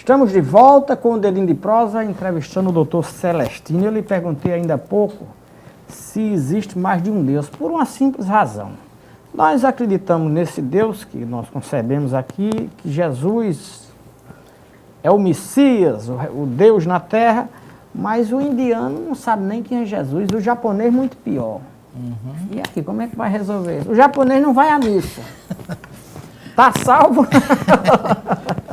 Estamos de volta com o Dedinho de Prosa, entrevistando o doutor Celestino. Eu lhe perguntei ainda há pouco se existe mais de um Deus, por uma simples razão. Nós acreditamos nesse Deus que nós concebemos aqui, que Jesus é o Messias, o Deus na Terra, mas o indiano não sabe nem quem é Jesus, o japonês muito pior. E aqui, como é que vai resolver isso? O japonês não vai à missa. Tá salvo?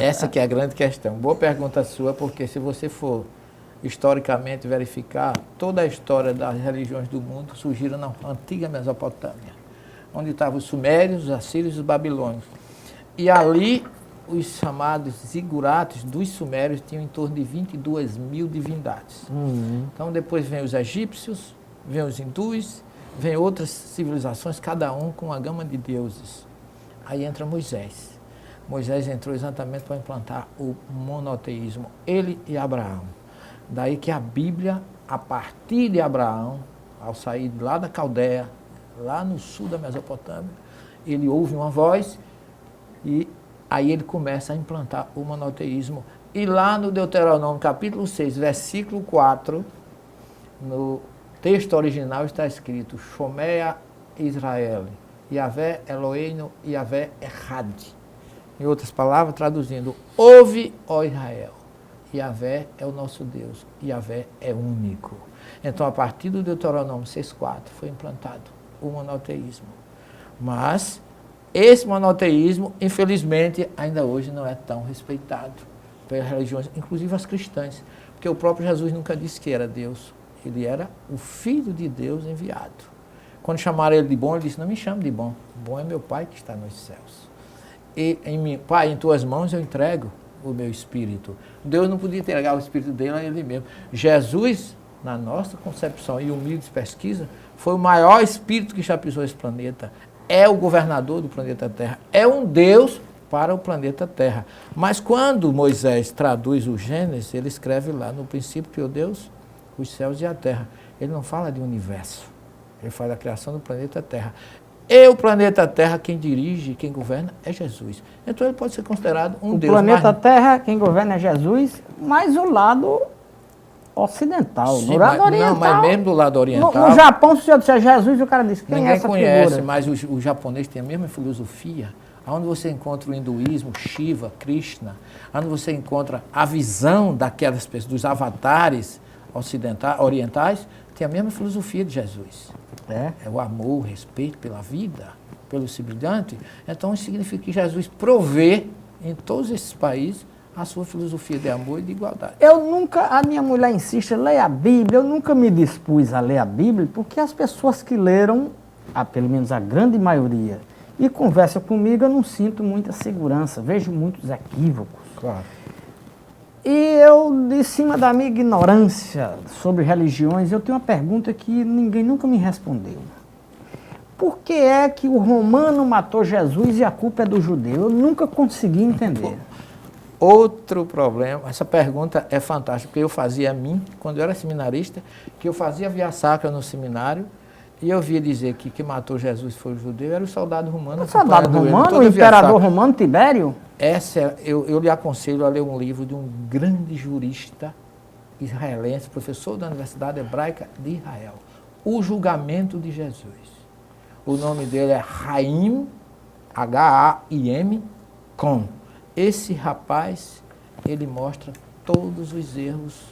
Essa que é a grande questão. Boa pergunta sua, porque se você for historicamente verificar, toda a história das religiões do mundo surgiram na antiga Mesopotâmia, onde estavam os sumérios, os assírios e os babilônios. E ali, os chamados zigurates dos sumérios tinham em torno de 22 mil divindades. Então, depois vem os egípcios, vem os hindus, vem outras civilizações, cada um com uma gama de deuses. Aí entra Moisés. Moisés entrou exatamente para implantar o monoteísmo, ele e Abraão. Daí que a Bíblia, a partir de Abraão, ao sair lá da Caldeia, lá no sul da Mesopotâmia, ele ouve uma voz e aí ele começa a implantar o monoteísmo. E lá no Deuteronômio, capítulo 6, versículo 4, no texto original está escrito: Shomea Israel, Yahvé Eloheinu, Yahvé Echad. Em outras palavras, traduzindo: ouve, ó Israel, Yahvé é o nosso Deus, Yahvé é único. Então, a partir do Deuteronômio 6,4 foi implantado o monoteísmo. Mas esse monoteísmo, infelizmente, ainda hoje não é tão respeitado pelas religiões, inclusive as cristãs, porque o próprio Jesus nunca disse que era Deus, ele era o Filho de Deus enviado. Quando chamaram ele de bom, ele disse: não me chame de bom, bom é meu Pai que está nos céus. E, Pai, em tuas mãos eu entrego o meu espírito. Deus não podia entregar o espírito dele a ele mesmo. Jesus, na nossa concepção e humilde pesquisa, foi o maior espírito que já pisou esse planeta. É o governador do planeta Terra. É um Deus para o planeta Terra. Mas quando Moisés traduz o Gênesis, ele escreve lá: no princípio criou Deus os céus e a terra. Ele não fala de universo. Ele fala da criação do planeta Terra. E o planeta Terra, quem dirige, quem governa, é Jesus. Então ele pode ser considerado um Deus. O planeta Terra, quem governa é Jesus, mas o lado ocidental, Sim, do lado oriental. Não, mas mesmo do lado oriental. No Japão, se o senhor disser Jesus, o cara diz: quem ninguém é essa conhece, figura? mas o japonês tem a mesma filosofia. Onde você encontra o hinduísmo, Shiva, Krishna, onde você encontra a visão daquelas pessoas, dos avatares orientais, tem a mesma filosofia de Jesus. É o amor, o respeito pela vida, pelo semelhante. Então, isso significa que Jesus provê em todos esses países a sua filosofia de amor e de igualdade. A minha mulher insiste, leia a Bíblia, eu nunca me dispus a ler a Bíblia, porque as pessoas que leram, pelo menos a grande maioria, e conversa comigo, eu não sinto muita segurança, vejo muitos equívocos. Claro. E eu, de cima da minha ignorância sobre religiões, eu tenho uma pergunta que ninguém nunca me respondeu. Por que é que o romano matou Jesus e a culpa é do judeu? Eu nunca consegui entender. Outro problema, essa pergunta é fantástica, porque eu fazia a mim, quando eu era seminarista, que eu fazia via sacra no seminário, e eu via dizer que quem matou Jesus foi o judeu, era o soldado romano. O soldado romano, o imperador romano Tibério? Eu lhe aconselho a ler um livro de um grande jurista israelense, professor da Universidade Hebraica de Israel, O Julgamento de Jesus. O nome dele é Haim, H-A-I-M, Kohn. Esse rapaz, ele mostra todos os erros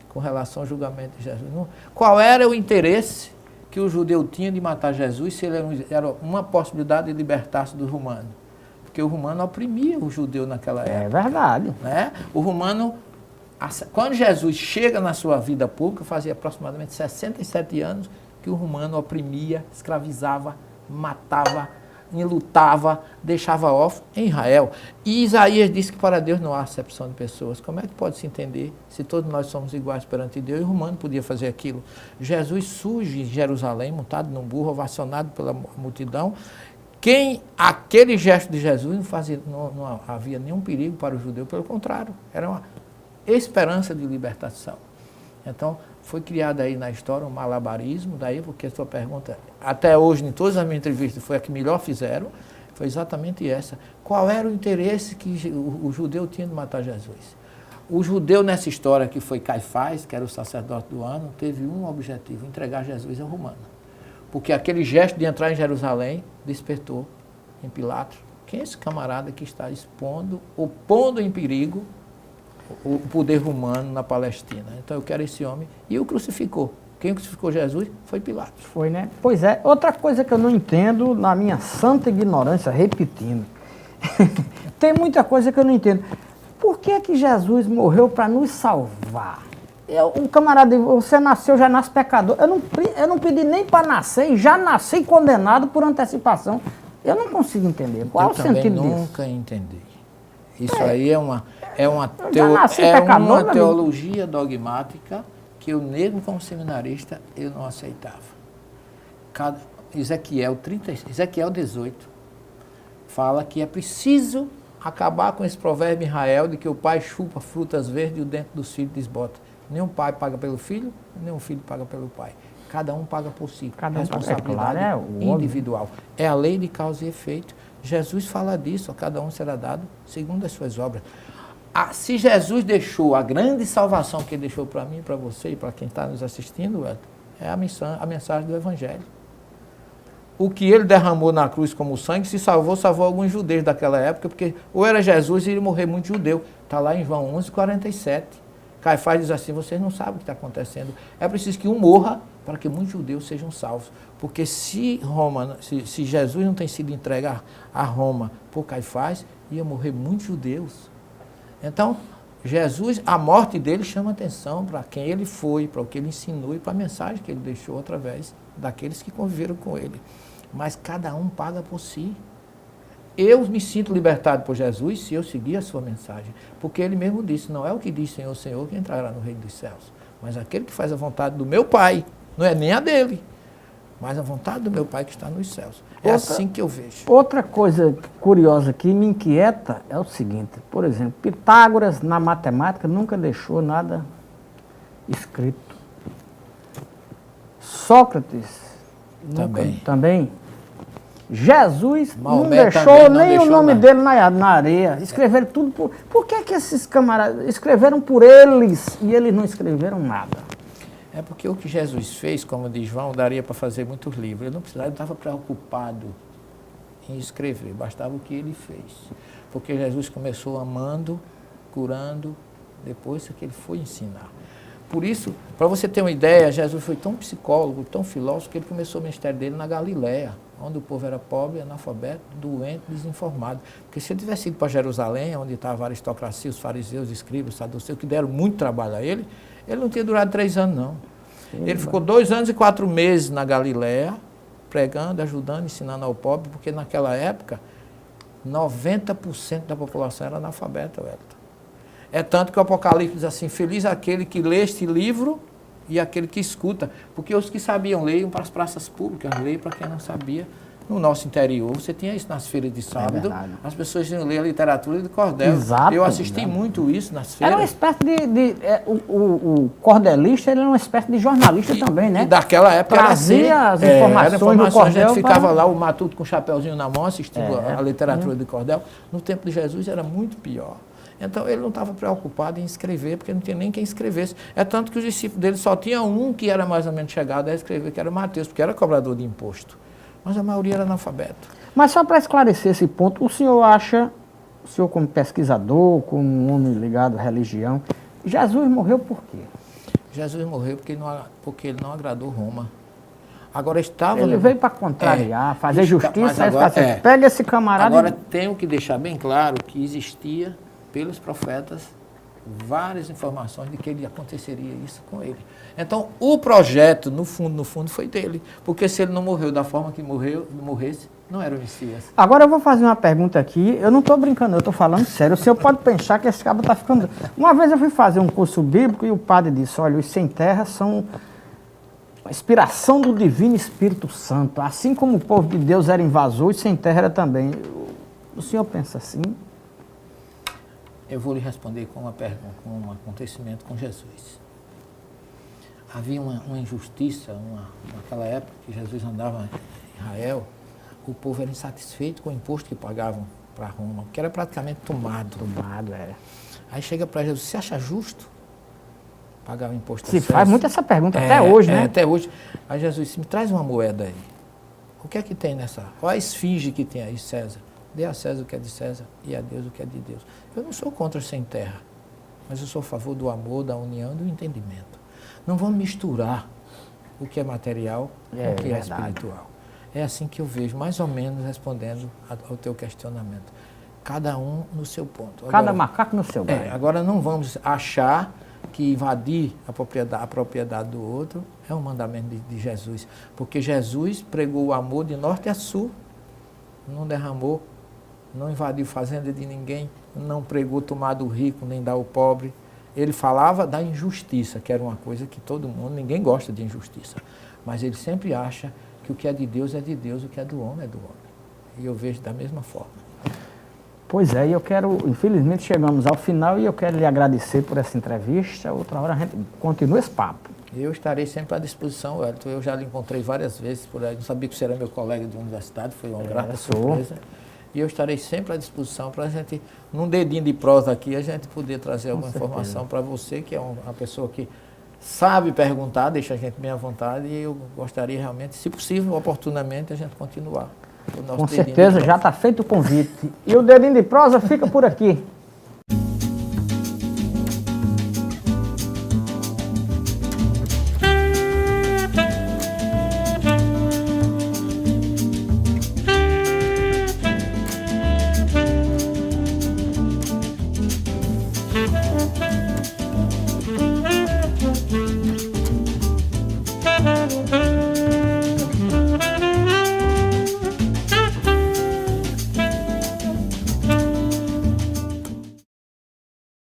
com relação ao julgamento de Jesus. Qual era o interesse que o judeu tinha de matar Jesus se ele era uma possibilidade de libertar-se do romano? Porque o romano oprimia o judeu naquela época. É verdade. Né? O romano, quando Jesus chega na sua vida pública, fazia aproximadamente 67 anos que o romano oprimia, escravizava, matava, enlutava, deixava órfão em Israel. E Isaías disse que para Deus não há acepção de pessoas. Como é que pode se entender se todos nós somos iguais perante Deus? E o romano podia fazer aquilo. Jesus surge em Jerusalém, montado num burro, ovacionado pela multidão. Aquele gesto de Jesus não havia nenhum perigo para o judeu, pelo contrário, era uma esperança de libertação. Então, foi criado aí na história um malabarismo, daí porque a sua pergunta, até hoje, em todas as minhas entrevistas, foi a que melhor fizeram, foi exatamente essa. Qual era o interesse que o judeu tinha de matar Jesus? O judeu nessa história que foi Caifás, que era o sacerdote do ano, teve um objetivo, entregar Jesus ao romano. Porque aquele gesto de entrar em Jerusalém despertou em Pilatos. Quem é esse camarada que está expondo, ou pondo em perigo o poder romano na Palestina? Então eu quero esse homem. E o crucificou. Quem crucificou Jesus foi Pilatos. Foi, né? Pois é. Outra coisa que eu não entendo, na minha santa ignorância, repetindo, tem muita coisa que eu não entendo. Por que que Jesus morreu para nos salvar? Um camarada, você nasceu, já nasce pecador. Eu não pedi nem para nascer e já nasci condenado por antecipação. Eu não consigo entender. Qual o sentido disso? Eu nunca entendi. Isso aí é uma pecador, teologia dogmática que eu mesmo como seminarista eu não aceitava. Ezequiel 18 fala que é preciso acabar com esse provérbio em Israel de que o pai chupa frutas verdes e o dente dos filhos desbota. Nem um pai paga pelo filho, nem um filho paga pelo pai. Cada um paga por si. Cada um responsabilidade individual. É a lei de causa e efeito. Jesus fala disso, a cada um será dado segundo as suas obras. Se Jesus deixou a grande salvação que ele deixou para mim, para você e para quem está nos assistindo, é a mensagem do Evangelho. O que ele derramou na cruz como sangue, se salvou alguns judeus daquela época, porque ou era Jesus e ele morrer muito judeu. Está lá em João 11:47. Caifás diz assim, vocês não sabem o que está acontecendo. É preciso que um morra para que muitos judeus sejam salvos. Porque se Jesus não tem sido entregue a Roma por Caifás, ia morrer muitos judeus. Então, Jesus, a morte dele chama atenção para quem ele foi, para o que ele ensinou e para a mensagem que ele deixou através daqueles que conviveram com ele. Mas cada um paga por si. Eu me sinto libertado por Jesus se eu seguir a sua mensagem. Porque ele mesmo disse, não é o que diz Senhor, Senhor que entrará no reino dos céus, mas aquele que faz a vontade do meu Pai, não é nem a dele, mas a vontade do meu Pai que está nos céus. É assim que eu vejo. Outra coisa curiosa que me inquieta é o seguinte, por exemplo, Pitágoras na matemática nunca deixou nada escrito. Sócrates também. Jesus Maomé não deixou também nem o nome dele na areia. Escreveram tudo por que esses camaradas escreveram por eles e eles não escreveram nada? É porque o que Jesus fez, como diz João, daria para fazer muitos livros. Ele não precisava, ele estava preocupado em escrever, bastava o que ele fez. Porque Jesus começou amando, curando, depois que ele foi ensinar. Por isso, para você ter uma ideia, Jesus foi tão psicólogo, tão filósofo, que ele começou o ministério dele na Galiléia, onde o povo era pobre, analfabeto, doente, desinformado. Porque se ele tivesse ido para Jerusalém, onde estava a aristocracia, os fariseus, os escribas, os saduceus, que deram muito trabalho a ele não tinha durado 3 anos, não. Ele ficou 2 anos e 4 meses na Galiléia, pregando, ajudando, ensinando ao pobre, porque naquela época, 90% da população era analfabeta, Wellington. É tanto que o Apocalipse diz assim, feliz aquele que lê este livro e aquele que escuta. Porque os que sabiam ler iam para as praças públicas, ler para quem não sabia. No nosso interior, você tinha isso nas feiras de sábado, as pessoas iam ler a literatura de cordel. Exato, eu assisti muito isso nas feiras. Era uma espécie o cordelista, ele era uma espécie de jornalista também, né? E daquela época trazia as informações do cordel. A gente ficava lá, o matuto com o chapéuzinho na mão, assistindo a literatura de cordel. No tempo de Jesus era muito pior. Então ele não estava preocupado em escrever, porque não tinha nem quem escrevesse. É tanto que os discípulos dele só tinha um que era mais ou menos chegado a escrever, que era Mateus, porque era cobrador de imposto. Mas a maioria era analfabeto. Mas só para esclarecer esse ponto, o senhor acha, o senhor como pesquisador, como um homem ligado à religião, Jesus morreu por quê? Jesus morreu porque ele não agradou Roma. Agora estava... Ele veio para contrariar, fazer justiça, agora, pega esse camarada... Agora tenho que deixar bem claro que existia, pelos profetas, várias informações de que ele aconteceria isso com ele. Então, o projeto, no fundo, foi dele. Porque se ele não morreu da forma que morresse, não era o Messias. Agora eu vou fazer uma pergunta aqui. Eu não estou brincando, eu estou falando sério. O senhor pode pensar que esse cabo está ficando... Uma vez eu fui fazer um curso bíblico e o padre disse, olha, os sem terra são a inspiração do Divino Espírito Santo. Assim como o povo de Deus era invasor, os sem terra era também. O senhor pensa assim? Eu vou lhe responder com uma pergunta, com um acontecimento com Jesus. Havia uma injustiça, naquela época que Jesus andava em Israel, o povo era insatisfeito com o imposto que pagavam para Roma, que era praticamente tomado. Tomado, é. Aí chega para Jesus, você acha justo pagar o imposto a Se César? faz muito essa pergunta até hoje, né? Até hoje. Aí Jesus disse, me traz uma moeda aí. O que é que tem nessa? Olha a esfinge que tem aí, César. Dê a César o que é de César e a Deus o que é de Deus. Eu não sou contra sem terra, mas eu sou a favor do amor, da união e do entendimento. Não vamos misturar o que é material com o que é espiritual. É assim que eu vejo, mais ou menos, respondendo ao teu questionamento. Cada um no seu ponto. Cada macaco no seu galho. Agora não vamos achar que invadir a propriedade do outro é um mandamento de Jesus. Porque Jesus pregou o amor de norte a sul, não derramou, não invadiu fazenda de ninguém, não pregou tomar do rico, nem dar ao pobre. Ele falava da injustiça, que era uma coisa que todo mundo, ninguém gosta de injustiça. Mas ele sempre acha que o que é de Deus é de Deus, o que é do homem é do homem. E eu vejo da mesma forma. Pois é, e eu quero, infelizmente chegamos ao final e eu quero lhe agradecer por essa entrevista. Outra hora a gente continua esse papo. Eu estarei sempre à disposição, Wellington. Eu já lhe encontrei várias vezes por aí. Não sabia que você era meu colega de universidade, foi uma grata surpresa. E eu estarei sempre à disposição para a gente, num dedinho de prosa aqui, a gente poder trazer alguma informação para você, que é uma pessoa que sabe perguntar, deixa a gente bem à vontade, e eu gostaria realmente, se possível, oportunamente, a gente continuar. Com certeza, já está feito o convite. E o dedinho de prosa fica por aqui.